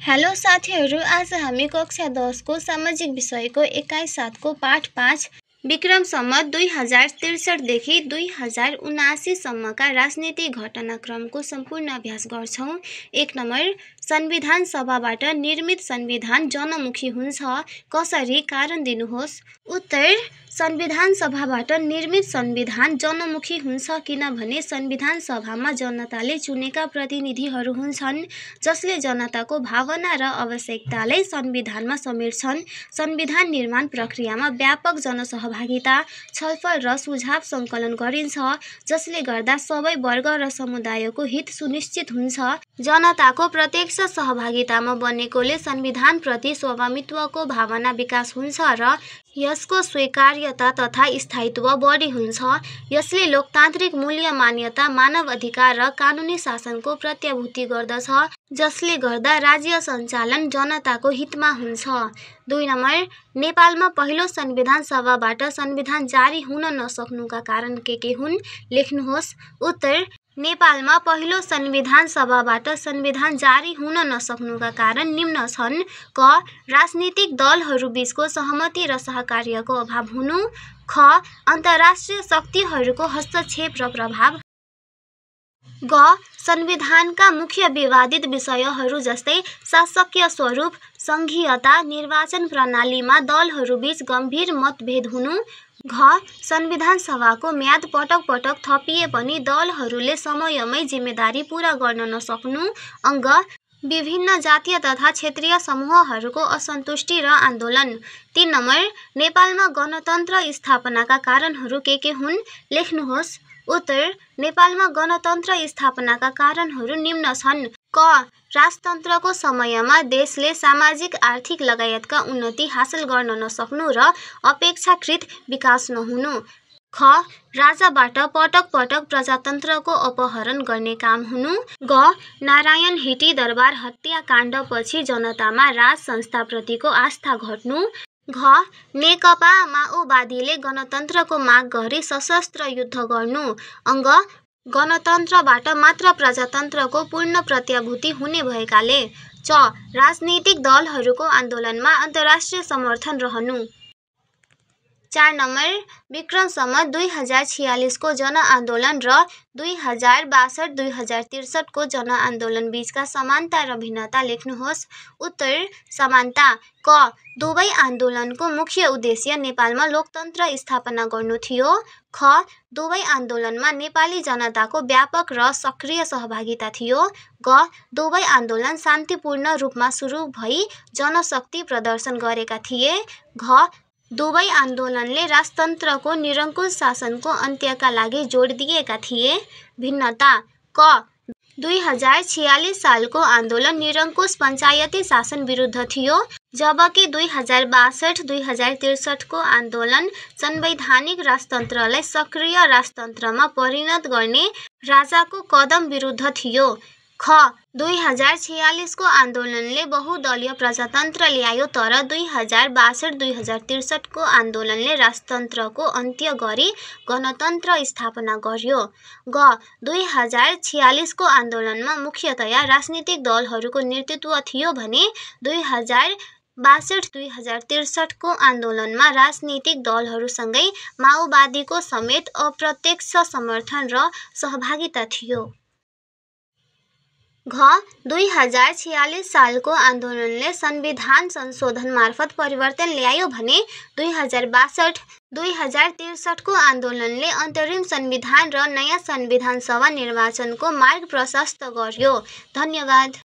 Hello साथीहरू, आज हामी कक्षा 10 को सामाजिक विषयको एकाइ 7 को पाठ 5 विक्रम सम्वत 2063 देखि 2079 सम्मका राजनीतिक घटनाक्रमको सम्पूर्ण अभ्यास गर्छौं। 1 नम्बर, संविधान सभाबाट निर्मित संविधान जनमुखी हुन्छ, कसरी? कारण दिनुहोस्। उत्तर, संविधान सभाबाट निर्मित संविधान जनमुखी हुन्छ किनभने संविधान सभामा जनताले चुनेका प्रतिनिधिहरू हुन्छन्, जसले जनताको भावना र आवश्यकतालाई संविधानमा समेट्छन्। संविधान निर्माण प्रक्रियामा व्यापक जनसहभागिता, छलफल र सुझाव सङ्कलन गरिन्छ, जसले गर्दा सबै वर्ग र समुदायको हित सुनिश्चित हुन्छ। जनताको प्रत्यक्ष सहभागितामा बनेकोले संविधानप्रति स्वामित्वको भावना विकास हुन्छ र यसको स्वीकार्यता तथा स्थायित्व बढी हुन्छ। यसले लोकतान्त्रिक मूल्य, मान्यता, मानव अधिकार र कानुनी शासनको प्रत्याभूति गर्दछ, जसले गर्दा राज्य सञ्चालन जनताको हितमा हुन्छ। 2 नम्बर, नेपालमा पहिलो संविधान सभाबाट संविधान जारी हुन नसक्नुका कारण के हुन्? लेख्नुहोस्। उत्तर, नेपालमा पहिलो संविधान सभाबाट संविधान जारी हुन नसक्नुका कारण निम्न छन्। क, राजनीतिक दलहरूबीचको सहमति र सहकार्यको अभाव हुनु। ख, अन्तर्राष्ट्रिय शक्तिहरूको हस्तक्षेप र प्रभाव। ग, संविधानका मुख्य विवादित विषयहरू जस्तै शासकीय स्वरूप, सङ्घीयता, निर्वाचन प्रणालीमा दलहरूबीच गम्भीर मतभेद हुनु। घ, संविधान सभाको म्याद पटक पटक थपिए पनि दलहरूले समयमै जिम्मेदारी पूरा गर्न नसक्नु। अङ्ग, विभिन्न जातीय तथा क्षेत्रीय समूहहरूको असन्तुष्टि र आन्दोलन। 3 नम्बर, नेपालमा गणतन्त्र स्थापनाका कारणहरू के हुन्? लेख्नुहोस्। उत्तर, नेपालमा गणतन्त्र स्थापनाका कारणहरू निम्न छन्। क, राजतन्त्रको समयमा देशले सामाजिक, आर्थिक लगायतका उन्नति हासिल गर्न नसक्नु र अपेक्षाकृत विकास नहुनु। ख, राजाबाट पटक पटक प्रजातन्त्रको अपहरण गर्ने काम हुनु। ग, नारायण हिटी दरबार हत्याकाण्डपछि जनतामा राज संस्थाप्रतिको आस्था घट्नु। घ, नेकपा माओवादीले गणतन्त्रको माग गरी सशस्त्र युद्ध गर्नु। अङ्ग, गणतन्त्रबाट मात्र प्रजातन्त्रको पूर्ण प्रत्याभूति हुने भएकाले। च, राजनीतिक दलहरूको आन्दोलनमा अन्तर्राष्ट्रिय समर्थन रहनु। 4 नम्बर, विक्रम सम्वत 2046 को जनआन्दोलन र 2062-2063 को जनआन्दोलन बीचका समानता र भिन्नता लेख्नुहोस्। उत्तर, समानता। क, दुवै आन्दोलनको मुख्य उद्देश्य नेपालमा लोकतन्त्र स्थापना गर्नु थियो। ख, दुवै आन्दोलनमा नेपाली जनताको व्यापक र सक्रिय सहभागिता थियो। ग, दुवै आन्दोलन शान्तिपूर्ण रूपमा सुरु भई जनशक्ति प्रदर्शन गरेका थिए। घ, दुवै आन्दोलनले राजतन्त्रको निरङ्कुश शासनको अन्त्यका लागि जोड दिएका थिए। भिन्नता। क, 2046 सालको आन्दोलन निरङ्कुश पञ्चायती शासन विरुद्ध थियो, जबकि 2062-2063 को आन्दोलन संवैधानिक राजतन्त्रलाई सक्रिय राजतन्त्रमा परिणत गर्ने राजाको कदम विरुद्ध थियो। ख, 2046 को आन्दोलनले बहुदलीय प्रजातन्त्र ल्यायो, तर 2062-2063 को आन्दोलनले राजतन्त्रको अन्त्य गरी गणतन्त्र स्थापना गर्यो। ग, 2046 को आन्दोलनमा मुख्यतया राजनीतिक दलहरूको नेतृत्व थियो भने 2062-2063 को आन्दोलनमा राजनीतिक दलहरूसँगै माओवादीको समेत अप्रत्यक्ष समर्थन र सहभागिता थियो। घ, 2046 सालको आन्दोलनले संविधान संशोधन मार्फत परिवर्तन ल्यायो भने 2062-2063 को आन्दोलनले अन्तरिम संविधान र नयाँ संविधान सभा निर्वाचनको मार्ग प्रशस्त गर्यो। धन्यवाद।